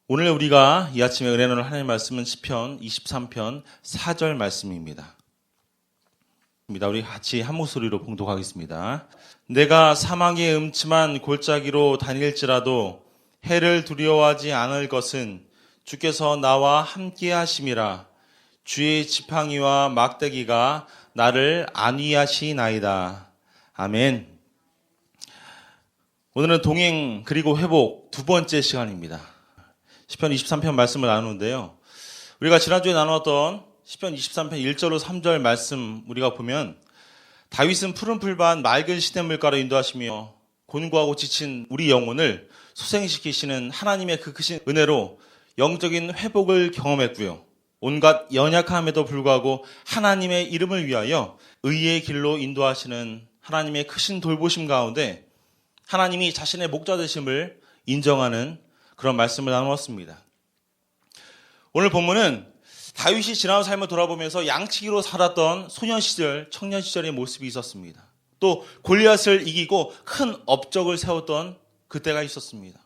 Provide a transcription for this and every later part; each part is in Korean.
오늘 우리가 이 아침에 은혜 나눌 하나님의 말씀은 시편 23편 4절 말씀입니다. 우리 같이 한 목소리로 봉독하겠습니다. 내가 사망의 음침한 골짜기로 다닐지라도 해를 두려워하지 않을 것은 주께서 나와 함께 하심이라. 주의 지팡이와 막대기가 나를 안위하시나이다. 아멘. 오늘은 동행 그리고 회복 두 번째 시간입니다. 시편 23편 말씀을 나누는데요. 우리가 지난주에 나누었던 시편 23편 1절로 3절 말씀 우리가 보면 다윗은 푸른 풀밭 맑은 시냇물가로 인도하시며 곤고하고 지친 우리 영혼을 소생시키시는 하나님의 그 크신 은혜로 영적인 회복을 경험했고요. 온갖 연약함에도 불구하고 하나님의 이름을 위하여 의의 길로 인도하시는 하나님의 크신 돌보심 가운데 하나님이 자신의 목자 되심을 인정하는 그런 말씀을 나누었습니다. 오늘 본문은 다윗이 지난 삶을 돌아보면서 양치기로 살았던 소년 시절, 청년 시절의 모습이 있었습니다. 또 골리앗을 이기고 큰 업적을 세웠던 그때가 있었습니다.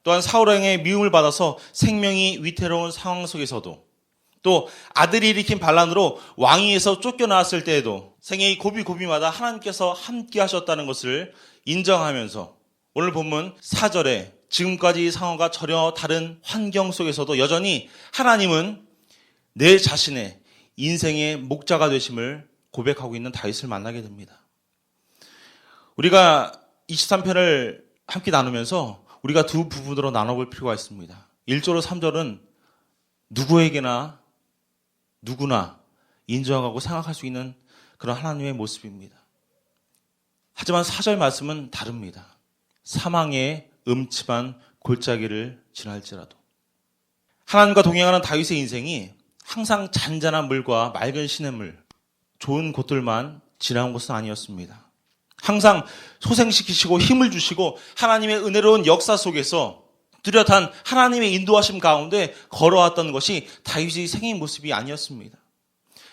또한 사울 왕의 미움을 받아서 생명이 위태로운 상황 속에서도 또 아들이 일으킨 반란으로 왕위에서 쫓겨나왔을 때에도 생애의 고비고비마다 하나님께서 함께 하셨다는 것을 인정하면서 오늘 본문 4절에 지금까지 상황과 전혀 다른 환경 속에서도 여전히 하나님은 내 자신의 인생의 목자가 되심을 고백하고 있는 다윗을 만나게 됩니다. 우리가 23편을 함께 나누면서 우리가 두 부분으로 나눠볼 필요가 있습니다. 1절로 3절은 누구에게나 누구나 인정하고 생각할 수 있는 그런 하나님의 모습입니다. 하지만 4절 말씀은 다릅니다. 사망의 음침한 골짜기를 지날지라도. 하나님과 동행하는 다윗의 인생이 항상 잔잔한 물과 맑은 시냇물, 좋은 곳들만 지나온 것은 아니었습니다. 항상 소생시키시고 힘을 주시고 하나님의 은혜로운 역사 속에서 뚜렷한 하나님의 인도하심 가운데 걸어왔던 것이 다윗의 생애의 모습이 아니었습니다.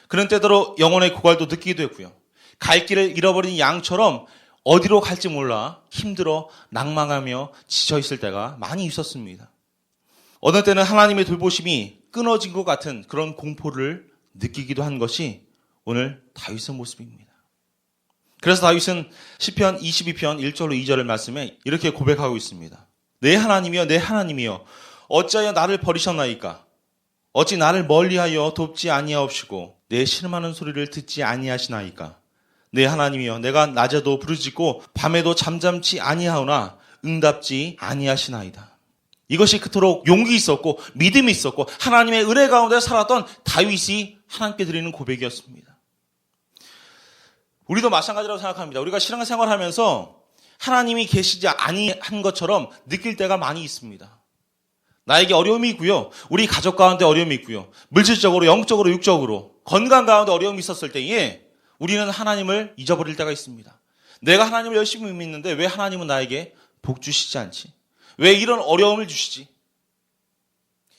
그런 때대로 영혼의 고갈도 느끼기도 했고요. 갈 길을 잃어버린 양처럼 어디로 갈지 몰라 힘들어 낭망하며 지쳐있을 때가 많이 있었습니다. 어느 때는 하나님의 돌보심이 끊어진 것 같은 그런 공포를 느끼기도 한 것이 오늘 다윗의 모습입니다. 그래서 다윗은 시편 22편 1절로 2절의 말씀에 이렇게 고백하고 있습니다. 내 하나님이여 내 하나님이여 어찌하여 나를 버리셨나이까? 어찌 나를 멀리하여 돕지 아니하옵시고 내 실망하는 소리를 듣지 아니하시나이까? 내 하나님이여 내가 낮에도 부르짖고 밤에도 잠잠치 아니하오나 응답지 아니하시나이다. 이것이 그토록 용기 있었고 믿음이 있었고 하나님의 은혜 가운데 살았던 다윗이 하나님께 드리는 고백이었습니다. 우리도 마찬가지라고 생각합니다. 우리가 신앙생활하면서 하나님이 계시지 아니한 것처럼 느낄 때가 많이 있습니다. 나에게 어려움이 있고요. 우리 가족 가운데 어려움이 있고요. 물질적으로, 영적으로, 육적으로 건강 가운데 어려움이 있었을 때에 우리는 하나님을 잊어버릴 때가 있습니다. 내가 하나님을 열심히 믿는데 왜 하나님은 나에게 복 주시지 않지? 왜 이런 어려움을 주시지?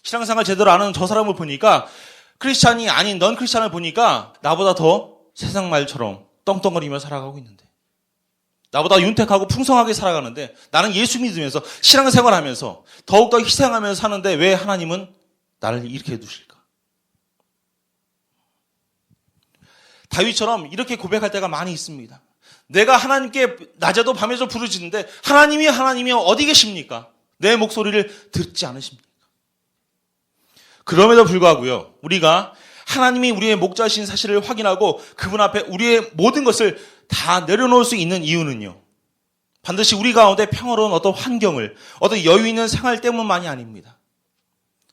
신앙생활 제대로 안 하는 저 사람을 보니까 크리스찬이 아닌 넌 크리스찬을 보니까 나보다 더 세상 말처럼 떵떵거리며 살아가고 있는데 나보다 윤택하고 풍성하게 살아가는데 나는 예수 믿으면서 신앙생활하면서 더욱더 희생하면서 사는데 왜 하나님은 나를 이렇게 해두실까? 다윗처럼 이렇게 고백할 때가 많이 있습니다. 내가 하나님께 낮에도 밤에도 부르짖는데 하나님이 어디 계십니까? 내 목소리를 듣지 않으십니까? 그럼에도 불구하고요. 우리가 하나님이 우리의 목자신 사실을 확인하고 그분 앞에 우리의 모든 것을 다 내려놓을 수 있는 이유는요. 반드시 우리 가운데 평화로운 어떤 환경을 어떤 여유 있는 생활 때문만이 아닙니다.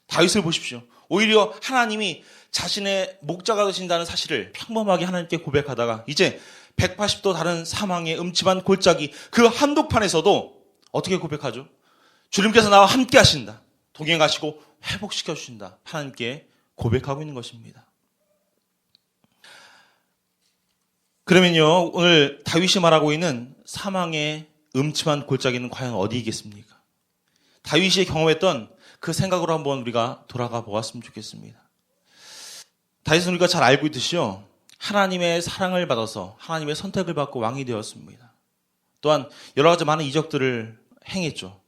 다윗을 보십시오. 오히려 하나님이 자신의 목자가 되신다는 사실을 평범하게 하나님께 고백하다가 이제 180도 다른 사망의 음침한 골짜기 그 한복판에서도 어떻게 고백하죠? 주님께서 나와 함께 하신다. 동행하시고 회복시켜 주신다. 하나님께 고백하고 있는 것입니다. 그러면요, 오늘 다윗이 말하고 있는 사망의 음침한 골짜기는 과연 어디이겠습니까? 다윗이 경험했던 그 생각으로 한번 우리가 돌아가 보았으면 좋겠습니다. 다윗은 우리가 잘 알고 있듯이요. 하나님의 사랑을 받아서 하나님의 선택을 받고 왕이 되었습니다. 또한 여러 가지 많은 이적들을 행했죠.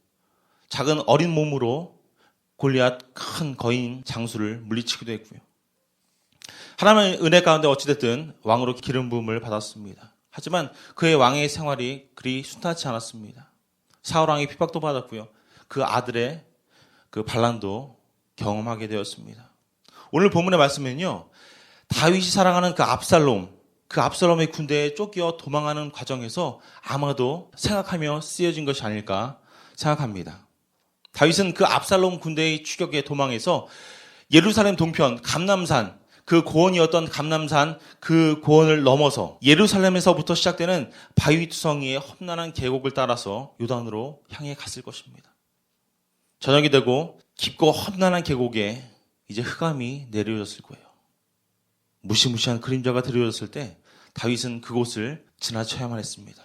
작은 어린 몸으로 골리앗 큰 거인 장수를 물리치기도 했고요. 하나님의 은혜 가운데 어찌됐든 왕으로 기름 부음을 받았습니다. 하지만 그의 왕의 생활이 그리 순탄치 않았습니다. 사울 왕의 핍박도 받았고요. 그 아들의 그 반란도 경험하게 되었습니다. 오늘 본문의 말씀은요, 다윗이 사랑하는 그 압살롬의 군대에 쫓겨 도망하는 과정에서 아마도 생각하며 쓰여진 것이 아닐까 생각합니다. 다윗은 그 압살롬 군대의 추격에 도망해서 예루살렘 동편 감람산, 그 고원이었던 감람산 그 고원을 넘어서 예루살렘에서부터 시작되는 바위투성이의 험난한 계곡을 따라서 요단으로 향해 갔을 것입니다. 저녁이 되고 깊고 험난한 계곡에 이제 흑암이 내려졌을 거예요. 무시무시한 그림자가 드리워졌을 때 다윗은 그곳을 지나쳐야만 했습니다.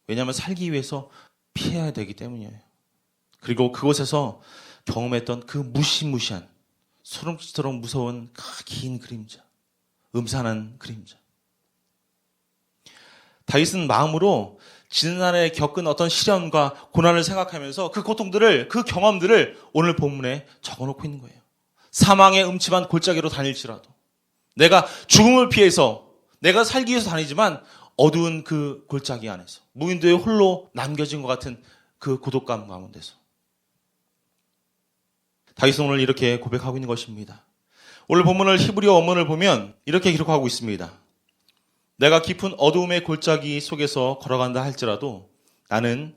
왜냐하면 살기 위해서 피해야 되기 때문이에요. 그리고 그곳에서 경험했던 그 무시무시한 소름끼치도록 무서운 긴 그림자, 음산한 그림자. 다윗은 마음으로 지난날에 겪은 어떤 시련과 고난을 생각하면서 그 고통들을, 그 경험들을 오늘 본문에 적어놓고 있는 거예요. 사망의 음침한 골짜기로 다닐지라도, 내가 죽음을 피해서 내가 살기 위해서 다니지만 어두운 그 골짜기 안에서 무인도에 홀로 남겨진 것 같은 그 고독감 가운데서 다윗은 오늘 이렇게 고백하고 있는 것입니다. 오늘 본문을 히브리어 원문을 보면 이렇게 기록하고 있습니다. 내가 깊은 어두움의 골짜기 속에서 걸어간다 할지라도 나는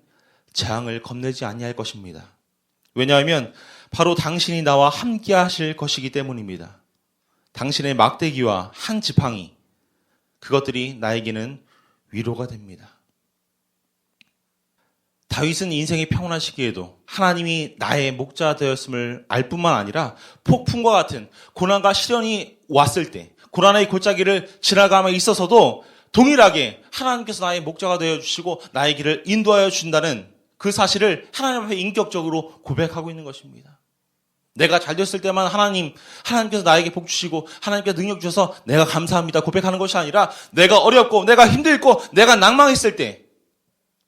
재앙을 겁내지 아니할 것입니다. 왜냐하면 바로 당신이 나와 함께 하실 것이기 때문입니다. 당신의 막대기와 한 지팡이, 그것들이 나에게는 위로가 됩니다. 다윗은 인생의 평온한 시기에도 하나님이 나의 목자 되었음을 알 뿐만 아니라 폭풍과 같은 고난과 시련이 왔을 때, 고난의 골짜기를 지나감에 있어서도 동일하게 하나님께서 나의 목자가 되어주시고 나의 길을 인도하여 준다는 그 사실을 하나님 앞에 인격적으로 고백하고 있는 것입니다. 내가 잘 됐을 때만 하나님께서 나에게 복 주시고 하나님께서 능력 주셔서 내가 감사합니다 고백하는 것이 아니라 내가 어렵고 내가 힘들고 내가 낭망했을 때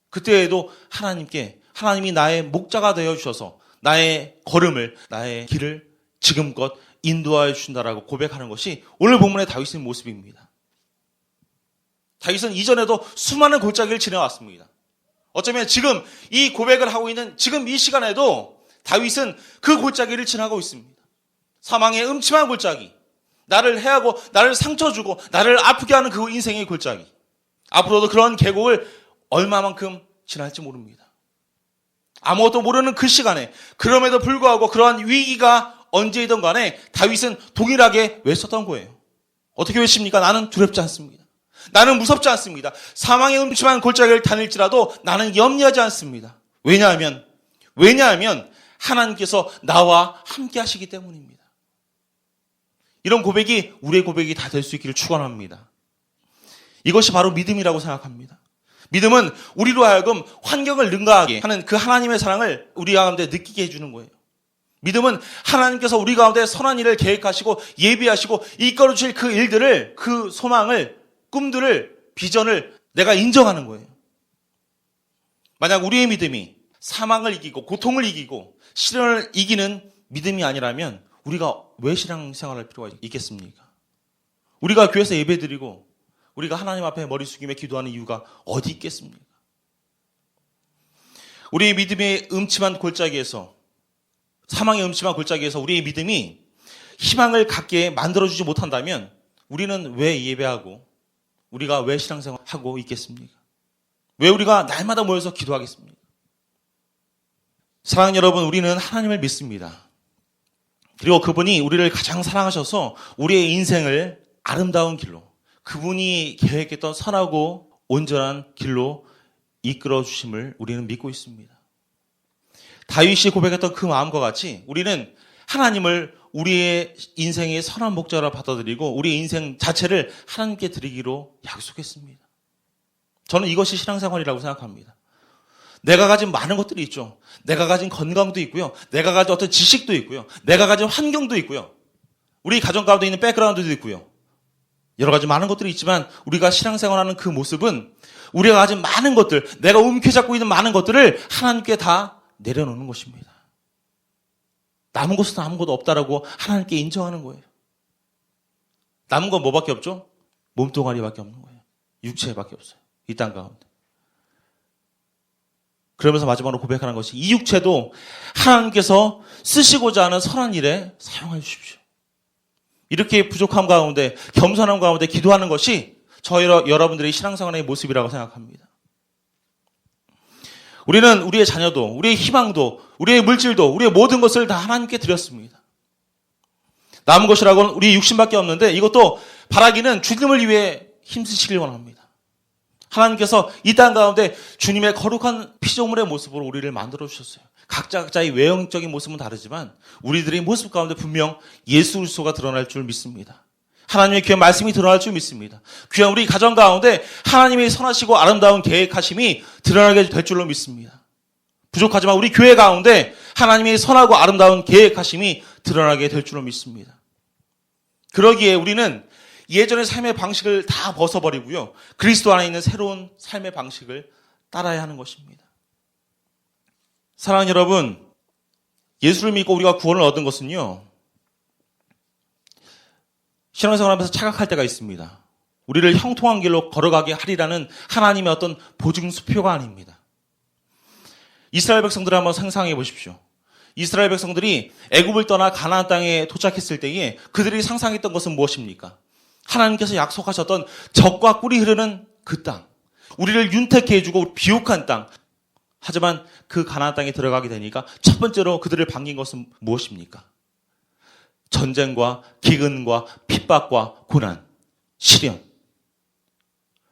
그때에도 하나님이 나의 목자가 되어주셔서 나의 걸음을, 나의 길을 지금껏 인도하여 주신다라고 고백하는 것이 오늘 본문의 다윗의 모습입니다. 다윗은 이전에도 수많은 골짜기를 지나왔습니다. 어쩌면 지금 이 고백을 하고 있는 지금 이 시간에도 다윗은 그 골짜기를 지나고 있습니다. 사망의 음침한 골짜기, 나를 해하고 나를 상처 주고 나를 아프게 하는 그 인생의 골짜기, 앞으로도 그런 계곡을 얼마만큼 지날지 모릅니다. 아무것도 모르는 그 시간에 그럼에도 불구하고 그러한 위기가 언제이든 간에 다윗은 동일하게 외쳤던 거예요. 어떻게 외칩니까? 나는 두렵지 않습니다. 나는 무섭지 않습니다. 사망의 음침한 골짜기를 다닐지라도 나는 염려하지 않습니다. 왜냐하면 하나님께서 나와 함께 하시기 때문입니다. 이런 고백이 우리의 고백이 다 될 수 있기를 축원합니다. 이것이 바로 믿음이라고 생각합니다. 믿음은 우리로 하여금 환경을 능가하게 하는 그 하나님의 사랑을 우리 가운데 느끼게 해주는 거예요. 믿음은 하나님께서 우리 가운데 선한 일을 계획하시고 예비하시고 이끌어 주실 그 일들을, 그 소망을, 꿈들을, 비전을 내가 인정하는 거예요. 만약 우리의 믿음이 사망을 이기고 고통을 이기고 시련을 이기는 믿음이 아니라면 우리가 왜 신앙생활할 필요가 있겠습니까? 우리가 교회에서 예배드리고 우리가 하나님 앞에 머리 숙이며 기도하는 이유가 어디 있겠습니까? 우리의 믿음의 음침한 골짜기에서, 사망의 음침한 골짜기에서 우리의 믿음이 희망을 갖게 만들어주지 못한다면 우리는 왜 예배하고 우리가 왜 신앙생활하고 있겠습니까? 왜 우리가 날마다 모여서 기도하겠습니까? 사랑하는 여러분, 우리는 하나님을 믿습니다. 그리고 그분이 우리를 가장 사랑하셔서 우리의 인생을 아름다운 길로, 그분이 계획했던 선하고 온전한 길로 이끌어 주심을 우리는 믿고 있습니다. 다윗이 고백했던 그 마음과 같이 우리는 하나님을 우리의 인생의 선한 목자로 받아들이고 우리의 인생 자체를 하나님께 드리기로 약속했습니다. 저는 이것이 신앙생활이라고 생각합니다. 내가 가진 많은 것들이 있죠. 내가 가진 건강도 있고요. 내가 가진 어떤 지식도 있고요. 내가 가진 환경도 있고요. 우리 가정 가운데 있는 백그라운드도 있고요. 여러 가지 많은 것들이 있지만 우리가 신앙생활하는 그 모습은 우리가 가진 많은 것들, 내가 움켜잡고 있는 많은 것들을 하나님께 다 내려놓는 것입니다. 남은 것은 아무것도 없다라고 하나님께 인정하는 거예요. 남은 건 뭐밖에 없죠? 몸뚱아리밖에 없는 거예요. 육체밖에 없어요. 이 땅 가운데. 그러면서 마지막으로 고백하는 것이 이 육체도 하나님께서 쓰시고자 하는 선한 일에 사용해 주십시오. 이렇게 부족함 가운데, 겸손함 가운데 기도하는 것이 여러분들의 신앙생활의 모습이라고 생각합니다. 우리는 우리의 자녀도, 우리의 희망도, 우리의 물질도, 우리의 모든 것을 다 하나님께 드렸습니다. 남은 것이라고는 우리 육신밖에 없는데 이것도 바라기는 주님을 위해 힘쓰시길 원합니다. 하나님께서 이 땅 가운데 주님의 거룩한 피조물의 모습으로 우리를 만들어 주셨어요. 각자의 외형적인 모습은 다르지만 우리들의 모습 가운데 분명 예수 그리스도가 드러날 줄 믿습니다. 하나님의 귀한 말씀이 드러날 줄 믿습니다. 귀한 우리 가정 가운데 하나님의 선하시고 아름다운 계획하심이 드러나게 될 줄로 믿습니다. 부족하지만 우리 교회 가운데 하나님의 선하고 아름다운 계획하심이 드러나게 될 줄로 믿습니다. 그러기에 우리는 예전의 삶의 방식을 다 벗어버리고요. 그리스도 안에 있는 새로운 삶의 방식을 따라야 하는 것입니다. 사랑하는 여러분, 예수를 믿고 우리가 구원을 얻은 것은요. 신앙생활하면서 착각할 때가 있습니다. 우리를 형통한 길로 걸어가게 하리라는 하나님의 어떤 보증수표가 아닙니다. 이스라엘 백성들을 한번 상상해 보십시오. 이스라엘 백성들이 애굽을 떠나 가나안 땅에 도착했을 때에 그들이 상상했던 것은 무엇입니까? 하나님께서 약속하셨던 젖과 꿀이 흐르는 그 땅, 우리를 윤택케 해주고 비옥한 땅. 하지만 그 가나안 땅에 들어가게 되니까 첫 번째로 그들을 반긴 것은 무엇입니까? 전쟁과 기근과 핍박과 고난, 시련.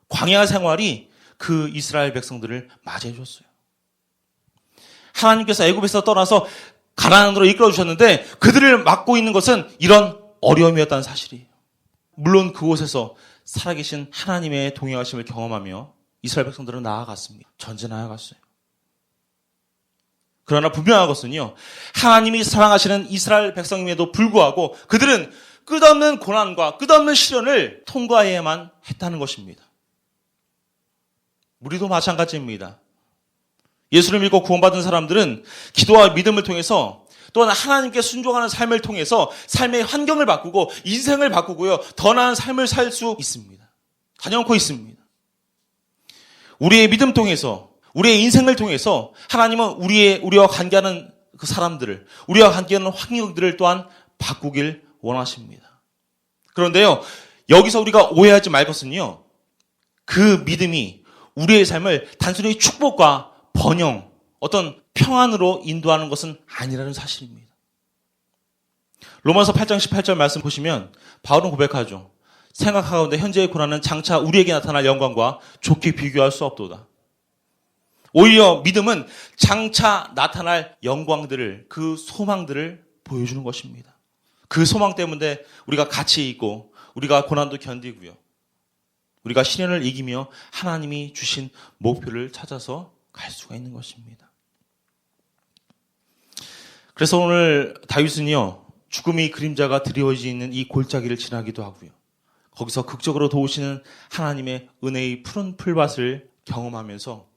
광야 생활이 그 이스라엘 백성들을 맞이해 줬어요. 하나님께서 애굽에서 떠나서 가나안으로 이끌어 주셨는데 그들을 막고 있는 것은 이런 어려움이었다는 사실이에요. 물론 그곳에서 살아계신 하나님의 동행하심을 경험하며 이스라엘 백성들은 나아갔습니다. 전제 나아갔어요. 그러나 분명한 것은요, 하나님이 사랑하시는 이스라엘 백성임에도 불구하고 그들은 끝없는 고난과 끝없는 시련을 통과해야만 했다는 것입니다. 우리도 마찬가지입니다. 예수를 믿고 구원받은 사람들은 기도와 믿음을 통해서 또한 하나님께 순종하는 삶을 통해서 삶의 환경을 바꾸고 인생을 바꾸고요. 더 나은 삶을 살 수 있습니다. 단연코 있습니다. 우리의 믿음 통해서 우리의 인생을 통해서 하나님은 우리와 관계하는 그 사람들을, 우리와 관계하는 환경들을 또한 바꾸길 원하십니다. 그런데요, 여기서 우리가 오해하지 말 것은요, 그 믿음이 우리의 삶을 단순히 축복과 번영, 어떤 평안으로 인도하는 것은 아니라는 사실입니다. 로마서 8장 18절 말씀 보시면 바울은 고백하죠. 생각하건대 현재의 고난은 장차 우리에게 나타날 영광과 좋게 비교할 수 없도다. 오히려 믿음은 장차 나타날 영광들을, 그 소망들을 보여주는 것입니다. 그 소망 때문에 우리가 가치 있고 우리가 고난도 견디고요. 우리가 시련을 이기며 하나님이 주신 목표를 찾아서 갈 수가 있는 것입니다. 그래서 오늘 다윗은요, 죽음의 그림자가 드리워지는 이 골짜기를 지나기도 하고요. 거기서 극적으로 도우시는 하나님의 은혜의 푸른 풀밭을 경험하면서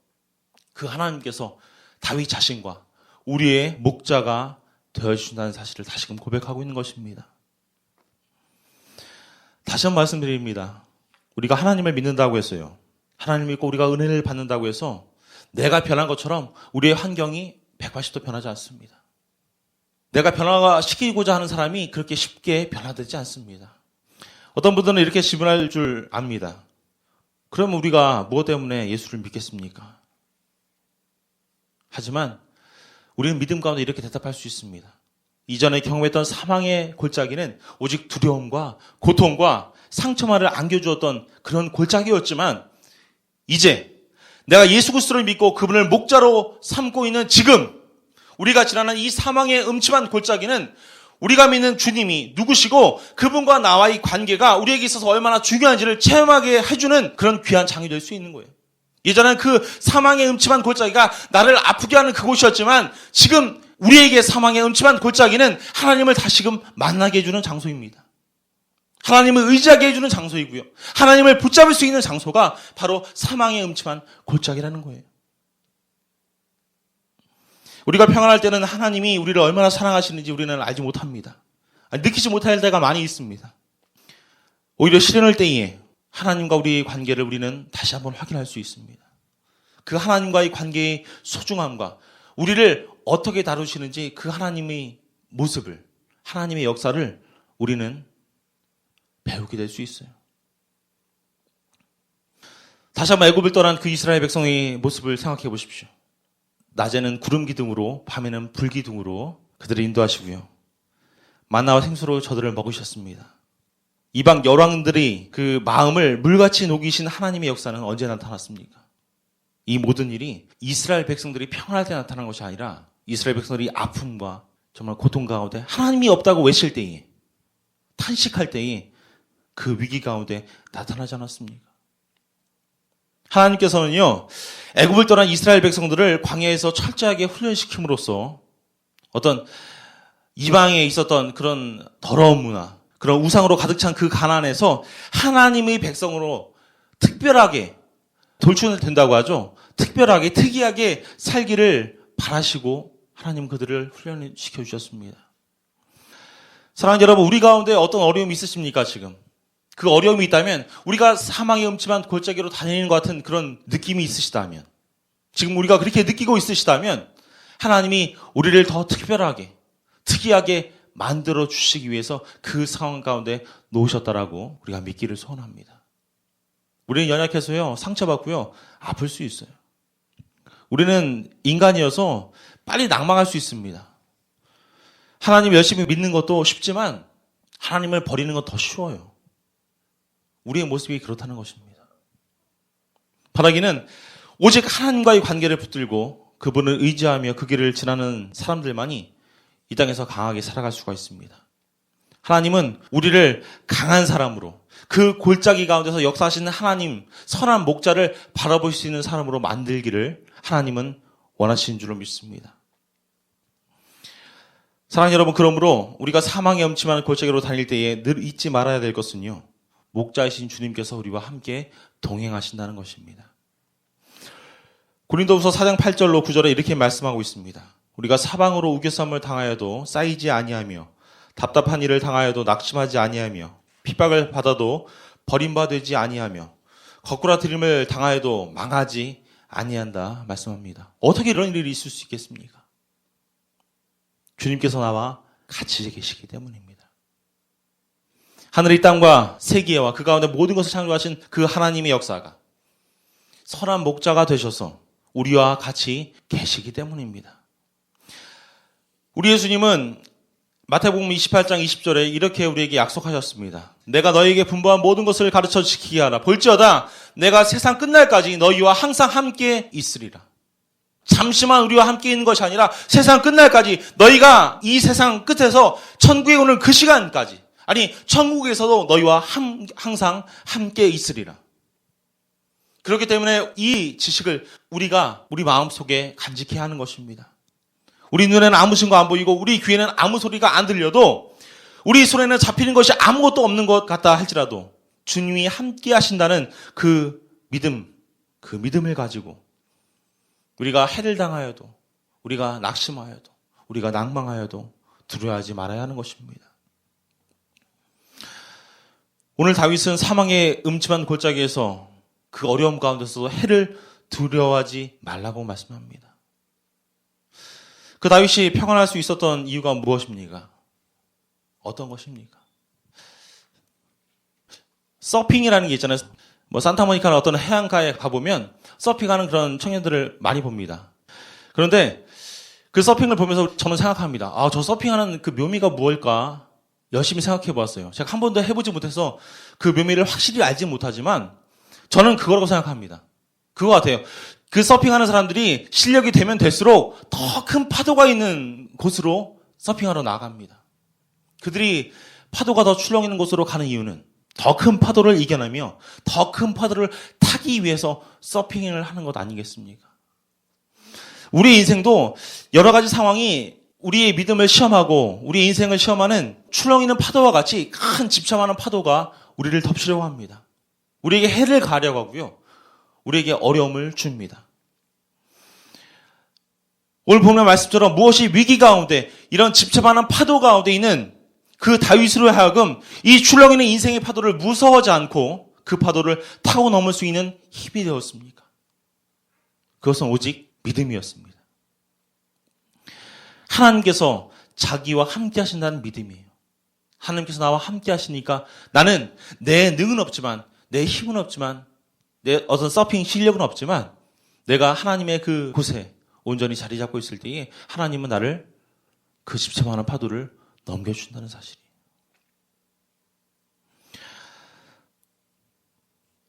그 하나님께서 다윗 자신과 우리의 목자가 되어주신다는 사실을 다시금 고백하고 있는 것입니다. 다시 한번 말씀드립니다. 우리가 하나님을 믿는다고 했어요. 하나님을 믿고 우리가 은혜를 받는다고 해서 내가 변한 것처럼 우리의 환경이 180도 변하지 않습니다. 내가 변화시키고자 하는 사람이 그렇게 쉽게 변화되지 않습니다. 어떤 분들은 이렇게 질문할 줄 압니다. 그럼 우리가 무엇 때문에 예수를 믿겠습니까? 하지만 우리는 믿음 가운데 이렇게 대답할 수 있습니다. 이전에 경험했던 사망의 골짜기는 오직 두려움과 고통과 상처만을 안겨주었던 그런 골짜기였지만 이제 내가 예수 그리스도를 믿고 그분을 목자로 삼고 있는 지금 우리가 지나는 이 사망의 음침한 골짜기는 우리가 믿는 주님이 누구시고 그분과 나와의 관계가 우리에게 있어서 얼마나 중요한지를 체험하게 해주는 그런 귀한 장이 될 수 있는 거예요. 예전에는 그 사망의 음침한 골짜기가 나를 아프게 하는 그곳이었지만 지금 우리에게 사망의 음침한 골짜기는 하나님을 다시금 만나게 해주는 장소입니다. 하나님을 의지하게 해주는 장소이고요. 하나님을 붙잡을 수 있는 장소가 바로 사망의 음침한 골짜기라는 거예요. 우리가 평안할 때는 하나님이 우리를 얼마나 사랑하시는지 우리는 알지 못합니다. 느끼지 못할 때가 많이 있습니다. 오히려 시련할 때에 하나님과 우리의 관계를 우리는 다시 한번 확인할 수 있습니다. 그 하나님과의 관계의 소중함과 우리를 어떻게 다루시는지 그 하나님의 모습을, 하나님의 역사를 우리는 배우게 될 수 있어요. 다시 한번 애굽을 떠난 그 이스라엘 백성의 모습을 생각해 보십시오. 낮에는 구름 기둥으로, 밤에는 불 기둥으로 그들을 인도하시고요. 만나와 생수로 저들을 먹으셨습니다. 이방 열왕들의 그 마음을 물같이 녹이신 하나님의 역사는 언제 나타났습니까? 이 모든 일이 이스라엘 백성들이 평안할 때 나타난 것이 아니라 이스라엘 백성들이 아픔과 정말 고통 가운데 하나님이 없다고 외칠 때에, 탄식할 때에 그 위기 가운데 나타나지 않았습니까? 하나님께서는요, 애굽을 떠난 이스라엘 백성들을 광야에서 철저하게 훈련시킴으로써 어떤 이방에 있었던 그런 더러운 문화, 그런 우상으로 가득 찬 그 가난에서 하나님의 백성으로 특별하게 돌출된다고 하죠. 특별하게, 특이하게 살기를 바라시고 하나님 그들을 훈련시켜 주셨습니다. 사랑하는 여러분, 우리 가운데 어떤 어려움이 있으십니까, 지금? 그 어려움이 있다면, 우리가 사망의 음침한 골짜기로 다니는 것 같은 그런 느낌이 있으시다면, 지금 우리가 그렇게 느끼고 있으시다면, 하나님이 우리를 더 특별하게, 특이하게 만들어 주시기 위해서 그 상황 가운데 놓으셨다라고 우리가 믿기를 소원합니다. 우리는 연약해서요, 상처받고요, 아플 수 있어요. 우리는 인간이어서 빨리 낭망할 수 있습니다. 하나님 열심히 믿는 것도 쉽지만 하나님을 버리는 건 더 쉬워요. 우리의 모습이 그렇다는 것입니다. 바라기는 오직 하나님과의 관계를 붙들고 그분을 의지하며 그 길을 지나는 사람들만이 이 땅에서 강하게 살아갈 수가 있습니다. 하나님은 우리를 강한 사람으로, 그 골짜기 가운데서 역사하시는 하나님, 선한 목자를 바라볼 수 있는 사람으로 만들기를 하나님은 원하시는 줄로 믿습니다. 사랑하는 여러분, 그러므로 우리가 사망의 음침한 골짜기로 다닐 때에 늘 잊지 말아야 될 것은요, 목자이신 주님께서 우리와 함께 동행하신다는 것입니다. 고린도후서 4장 8절로 9절에 이렇게 말씀하고 있습니다. 우리가 사방으로 우겨쌈을 당하여도 쌓이지 아니하며 답답한 일을 당하여도 낙심하지 아니하며 핍박을 받아도 버림받지 아니하며 거꾸라뜨림을 당하여도 망하지 아니한다 말씀합니다. 어떻게 이런 일이 있을 수 있겠습니까? 주님께서 나와 같이 계시기 때문입니다. 하늘의 땅과 세계와 그 가운데 모든 것을 창조하신 그 하나님의 역사가 선한 목자가 되셔서 우리와 같이 계시기 때문입니다. 우리 예수님은 마태복음 28장 20절에 이렇게 우리에게 약속하셨습니다. 내가 너희에게 분부한 모든 것을 가르쳐 지키게 하라. 볼지어다 내가 세상 끝날까지 너희와 항상 함께 있으리라. 잠시만 우리와 함께 있는 것이 아니라 세상 끝날까지 너희가 이 세상 끝에서 천국에 오는 그 시간까지, 아니 천국에서도 너희와 항상 함께 있으리라. 그렇기 때문에 이 지식을 우리가 우리 마음속에 간직해야 하는 것입니다. 우리 눈에는 아무 증거 안 보이고 우리 귀에는 아무 소리가 안 들려도 우리 손에는 잡히는 것이 아무것도 없는 것 같다 할지라도 주님이 함께 하신다는 그 믿음을 가지고 우리가 해를 당하여도, 우리가 낙심하여도, 우리가 낭망하여도 두려워하지 말아야 하는 것입니다. 오늘 다윗은 사망의 음침한 골짜기에서 그 어려움 가운데서도 해를 두려워하지 말라고 말씀합니다. 그 다윗이 평안할 수 있었던 이유가 무엇입니까? 어떤 것입니까? 서핑이라는 게 있잖아요. 산타모니카나 어떤 해안가에 가보면 서핑하는 그런 청년들을 많이 봅니다. 그런데 그 서핑을 보면서 저는 생각합니다. 저 서핑하는 그 묘미가 무엇일까? 열심히 생각해 보았어요. 제가 한 번도 해보지 못해서 그 묘미를 확실히 알지 못하지만 저는 그거라고 생각합니다. 그거 같아요. 그 서핑하는 사람들이 실력이 되면 될수록 더 큰 파도가 있는 곳으로 서핑하러 나갑니다. 그들이 파도가 더 출렁이는 곳으로 가는 이유는 더 큰 파도를 이겨내며 더 큰 파도를 타기 위해서 서핑을 하는 것 아니겠습니까? 우리 인생도 여러 가지 상황이 우리의 믿음을 시험하고 우리 인생을 시험하는 출렁이는 파도와 같이 큰 집착하는 파도가 우리를 덮치려고 합니다. 우리에게 해를 가하려고 하고요. 우리에게 어려움을 줍니다. 오늘 보면 말씀처럼 무엇이 위기 가운데 이런 집채만한 파도 가운데 있는 그 다윗으로 하여금 이 출렁이는 인생의 파도를 무서워하지 않고 그 파도를 타고 넘을 수 있는 힘이 되었습니까? 그것은 오직 믿음이었습니다. 하나님께서 자기와 함께 하신다는 믿음이에요. 하나님께서 나와 함께 하시니까 나는 내 능은 없지만, 내 힘은 없지만, 내 어떤 서핑 실력은 없지만 내가 하나님의 그 곳에 온전히 자리 잡고 있을 때에 하나님은 나를 그 집채만한 파도를 넘겨준다는 사실이에요.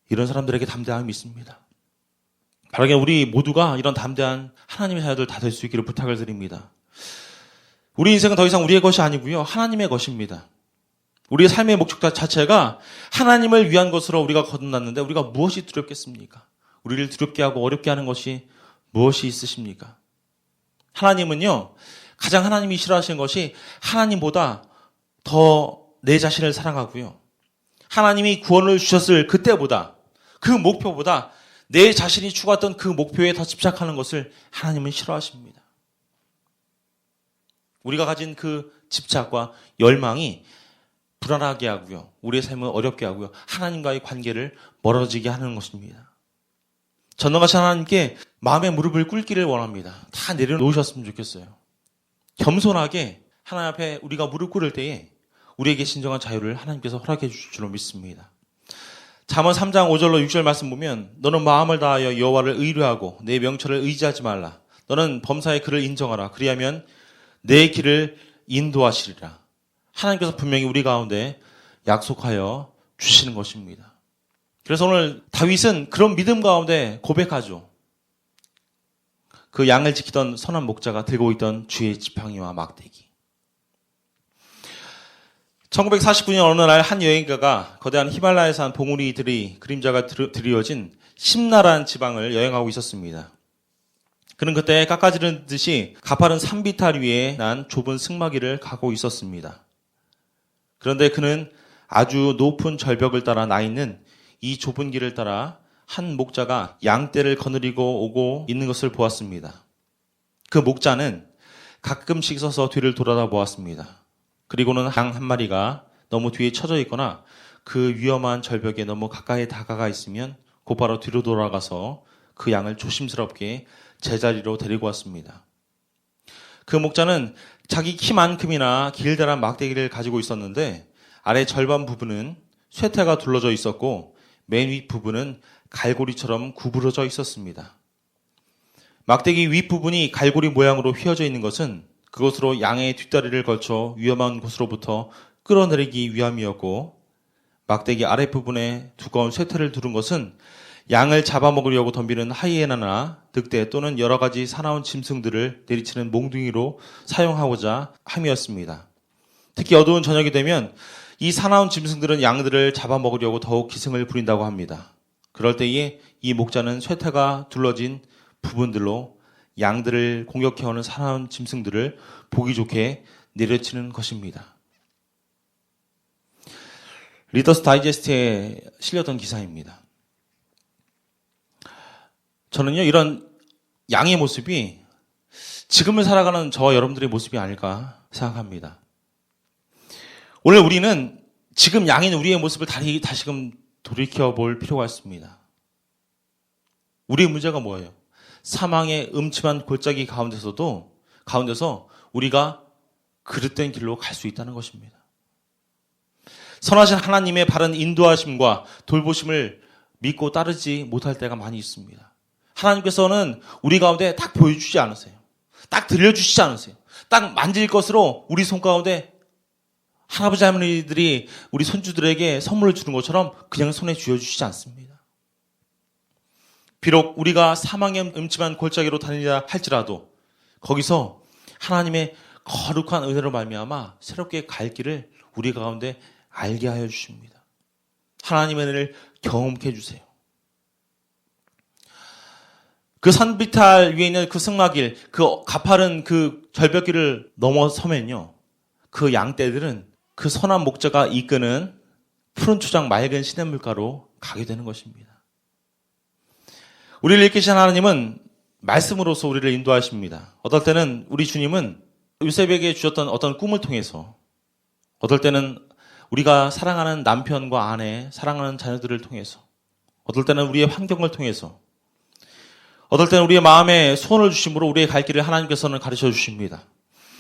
이런 사람들에게 담대함이 있습니다. 바라게 우리 모두가 이런 담대한 하나님의 자녀들 다 될 수 있기를 부탁을 드립니다. 우리 인생은 더 이상 우리의 것이 아니고요, 하나님의 것입니다. 우리의 삶의 목적 자체가 하나님을 위한 것으로 우리가 거듭났는데 우리가 무엇이 두렵겠습니까? 우리를 두렵게 하고 어렵게 하는 것이 무엇이 있으십니까? 하나님은요, 가장 하나님이 싫어하시는 것이 하나님보다 더 내 자신을 사랑하고요, 하나님이 구원을 주셨을 그때보다, 그 목표보다 내 자신이 추구했던 그 목표에 더 집착하는 것을 하나님은 싫어하십니다. 우리가 가진 그 집착과 열망이 불안하게 하고요, 우리의 삶을 어렵게 하고요, 하나님과의 관계를 멀어지게 하는 것입니다. 전능하신 하나님께 마음의 무릎을 꿇기를 원합니다. 다 내려놓으셨으면 좋겠어요. 겸손하게 하나님 앞에 우리가 무릎 꿇을 때에 우리에게 진정한 자유를 하나님께서 허락해 주실 줄로 믿습니다. 잠언 3장 5절로 6절 말씀 보면, 너는 마음을 다하여 여호와를 의뢰하고 내 명철을 의지하지 말라. 너는 범사의 그를 인정하라. 그리하면 내 길을 인도하시리라. 하나님께서 분명히 우리 가운데 약속하여 주시는 것입니다. 그래서 오늘 다윗은 그런 믿음 가운데 고백하죠. 그 양을 지키던 선한 목자가 들고 있던 주의 지팡이와 막대기. 1949년 어느 날 한 여행가가 거대한 히말라야에서 한 봉우리들이 그림자가 드리워진 심나라는 지방을 여행하고 있었습니다. 그는 그때 깎아지른 듯이 가파른 산비탈 위에 난 좁은 승마기를 가고 있었습니다. 그런데 그는 아주 높은 절벽을 따라 나 있는 이 좁은 길을 따라 한 목자가 양떼를 거느리고 오고 있는 것을 보았습니다. 그 목자는 가끔씩 서서 뒤를 돌아다 보았습니다. 그리고는 양 한 마리가 너무 뒤에 처져 있거나 그 위험한 절벽에 너무 가까이 다가가 있으면 곧바로 뒤로 돌아가서 그 양을 조심스럽게 제자리로 데리고 왔습니다. 그 목자는 자기 키만큼이나 길다란 막대기를 가지고 있었는데 아래 절반 부분은 쇠퇴가 둘러져 있었고 맨 윗 부분은 갈고리처럼 구부러져 있었습니다. 막대기 윗부분이 갈고리 모양으로 휘어져 있는 것은 그것으로 양의 뒷다리를 걸쳐 위험한 곳으로부터 끌어내리기 위함이었고, 막대기 아랫부분에 두꺼운 쇠퇴를 두른 것은 양을 잡아먹으려고 덤비는 하이에나나 늑대 또는 여러 가지 사나운 짐승들을 내리치는 몽둥이로 사용하고자 함이었습니다. 특히 어두운 저녁이 되면 이 사나운 짐승들은 양들을 잡아먹으려고 더욱 기승을 부린다고 합니다. 그럴 때에 이 목자는 쇠퇴가 둘러진 부분들로 양들을 공격해오는 사나운 짐승들을 보기 좋게 내려치는 것입니다. 리더스 다이제스트에 실렸던 기사입니다. 저는요, 이런 양의 모습이 지금을 살아가는 저와 여러분들의 모습이 아닐까 생각합니다. 오늘 우리는 지금 양인 우리의 모습을 다시금 돌이켜볼 필요가 있습니다. 우리의 문제가 뭐예요? 사망의 음침한 골짜기 가운데서 우리가 그릇된 길로 갈 수 있다는 것입니다. 선하신 하나님의 바른 인도하심과 돌보심을 믿고 따르지 못할 때가 많이 있습니다. 하나님께서는 우리 가운데 딱 보여주지 않으세요. 딱 들려주시지 않으세요. 딱 만질 것으로 우리 손 가운데 할아버지 할머니들이 우리 손주들에게 선물을 주는 것처럼 그냥 손에 쥐어주시지 않습니다. 비록 우리가 사망의 음침한 골짜기로 다니라 할지라도 거기서 하나님의 거룩한 은혜로 말미암아 새롭게 갈 길을 우리 가운데 알게 하여 주십니다. 하나님의 은혜를 경험케 해주세요. 그 산비탈 위에 있는 그 승마길, 그 가파른 그 절벽길을 넘어서면요, 그 양떼들은 그 선한 목자가 이끄는 푸른 초장 맑은 시냇물가로 가게 되는 것입니다. 우리를 이끄신 하나님은 말씀으로서 우리를 인도하십니다. 어떨 때는 우리 주님은 요셉에게 주셨던 어떤 꿈을 통해서, 어떨 때는 우리가 사랑하는 남편과 아내, 사랑하는 자녀들을 통해서, 어떨 때는 우리의 환경을 통해서, 어떨 때는 우리의 마음에 소원을 주심으로 우리의 갈 길을 하나님께서는 가르쳐 주십니다.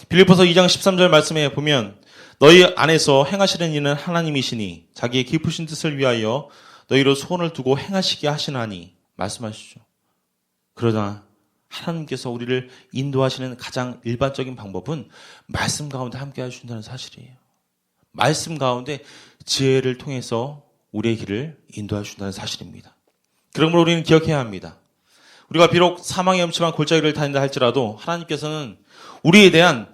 빌립보서 2장 13절 말씀에 보면 너희 안에서 행하시는 이는 하나님이시니 자기의 깊으신 뜻을 위하여 너희로 소원을 두고 행하시게 하시나니 말씀하시죠. 그러나 하나님께서 우리를 인도하시는 가장 일반적인 방법은 말씀 가운데 함께 해주신다는 사실이에요. 말씀 가운데 지혜를 통해서 우리의 길을 인도해 주신다는 사실입니다. 그러므로 우리는 기억해야 합니다. 우리가 비록 사망의 음침한 골짜기를 다닌다 할지라도 하나님께서는 우리에 대한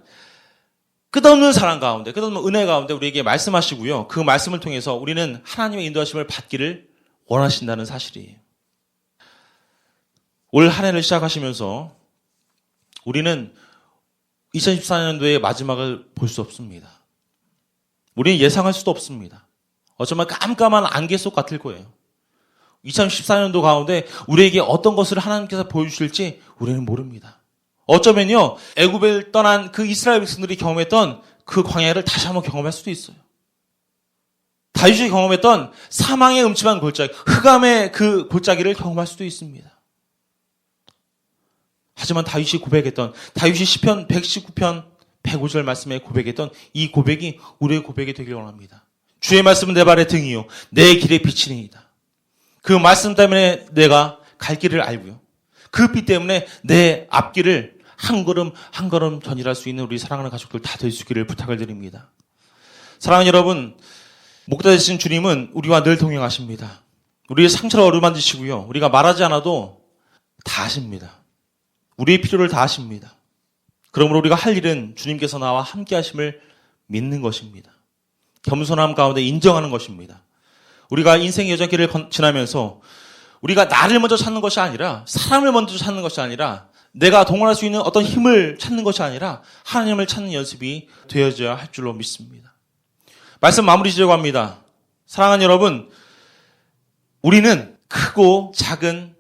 끝없는 사랑 가운데, 끝없는 은혜 가운데 우리에게 말씀하시고요. 그 말씀을 통해서 우리는 하나님의 인도하심을 받기를 원하신다는 사실이에요. 올 한 해를 시작하시면서 우리는 2014년도의 마지막을 볼 수 없습니다. 우리는 예상할 수도 없습니다. 어쩌면 깜깜한 안개 속 같을 거예요. 2014년도 가운데 우리에게 어떤 것을 하나님께서 보여주실지 우리는 모릅니다. 어쩌면요, 애굽을 떠난 그 이스라엘 백성들이 경험했던 그 광야를 다시 한번 경험할 수도 있어요. 다윗이 경험했던 사망의 음침한 골짜기, 흑암의 그 골짜기를 경험할 수도 있습니다. 하지만 다윗이 시편 119편 105절 말씀에 고백했던 이 고백이 우리의 고백이 되길 원합니다. 주의 말씀은 내 발의 등이요 내 길의 빛이니이다. 그 말씀 때문에 내가 갈 길을 알고요. 그 빛 때문에 내 앞길을 한 걸음 한 걸음 전진할 수 있는 우리 사랑하는 가족들 다 될 수 있기를 부탁을 드립니다. 사랑하는 여러분, 목자 되신 주님은 우리와 늘 동행하십니다. 우리의 상처를 어루만지시고요. 우리가 말하지 않아도 다 아십니다. 우리의 필요를 다 아십니다. 그러므로 우리가 할 일은 주님께서 나와 함께 하심을 믿는 것입니다. 겸손함 가운데 인정하는 것입니다. 우리가 인생의 여정길을 지나면서 우리가 나를 먼저 찾는 것이 아니라, 사람을 먼저 찾는 것이 아니라, 내가 동원할 수 있는 어떤 힘을 찾는 것이 아니라 하나님을 찾는 연습이 되어져야 할 줄로 믿습니다. 말씀 마무리 지려고 합니다. 사랑하는 여러분, 우리는 크고 작은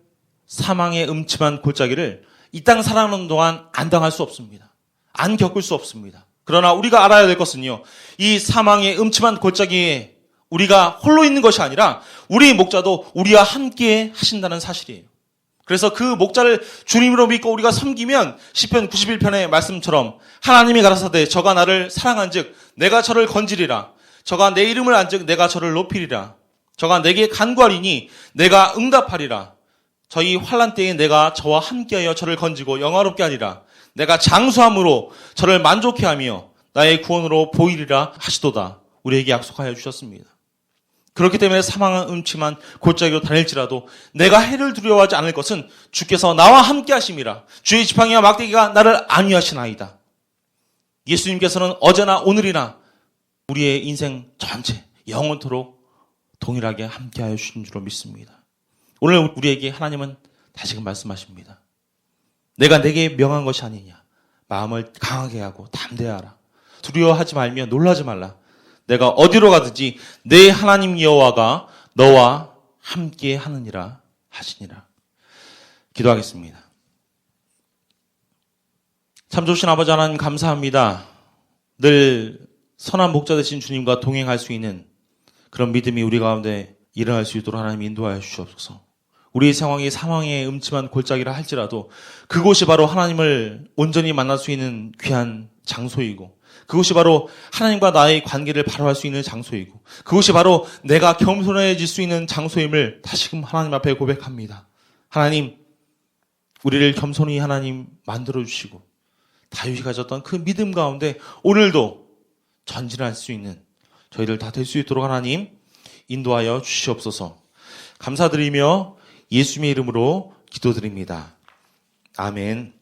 사망의 음침한 골짜기를 이 땅 살아가는 동안 안 당할 수 없습니다. 안 겪을 수 없습니다. 그러나 우리가 알아야 될 것은요, 이 사망의 음침한 골짜기에 우리가 홀로 있는 것이 아니라 우리 목자도 우리와 함께 하신다는 사실이에요. 그래서 그 목자를 주님으로 믿고 우리가 섬기면 시편 91편의 말씀처럼 하나님이 가라사대 저가 나를 사랑한즉 내가 저를 건지리라. 저가 내 이름을 안즉 내가 저를 높이리라. 저가 내게 간구하리니 내가 응답하리라. 저희 환난 때에 내가 저와 함께하여 저를 건지고 영화롭게 하리라. 내가 장수함으로 저를 만족해 하며 나의 구원으로 보이리라 하시도다. 우리에게 약속하여 주셨습니다. 그렇기 때문에 사망은 음침한 골짜기로 다닐지라도 내가 해를 두려워하지 않을 것은 주께서 나와 함께 하심이라. 주의 지팡이와 막대기가 나를 안위하시나이다. 예수님께서는 어제나 오늘이나 우리의 인생 전체 영원토록 동일하게 함께하여 주신 줄로 믿습니다. 오늘 우리에게 하나님은 다시금 말씀하십니다. 내가 내게 명한 것이 아니냐. 마음을 강하게 하고 담대하라. 두려워하지 말며 놀라지 말라. 내가 어디로 가든지 내 하나님 여호와가 너와 함께 하느니라 하시니라. 기도하겠습니다. 참 좋으신 아버지 하나님 감사합니다. 늘 선한 목자 되신 주님과 동행할 수 있는 그런 믿음이 우리 가운데 일어날 수 있도록 하나님 인도하여 주시옵소서. 우리의 상황이 사망의 음침한 골짜기라 할지라도 그곳이 바로 하나님을 온전히 만날 수 있는 귀한 장소이고, 그곳이 바로 하나님과 나의 관계를 바로 할 수 있는 장소이고, 그곳이 바로 내가 겸손해질 수 있는 장소임을 다시금 하나님 앞에 고백합니다. 하나님, 우리를 겸손히 하나님 만들어주시고 다윗이 가졌던 그 믿음 가운데 오늘도 전진할 수 있는 저희들 다 될 수 있도록 하나님 인도하여 주시옵소서. 감사드리며 예수님의 이름으로 기도드립니다. 아멘.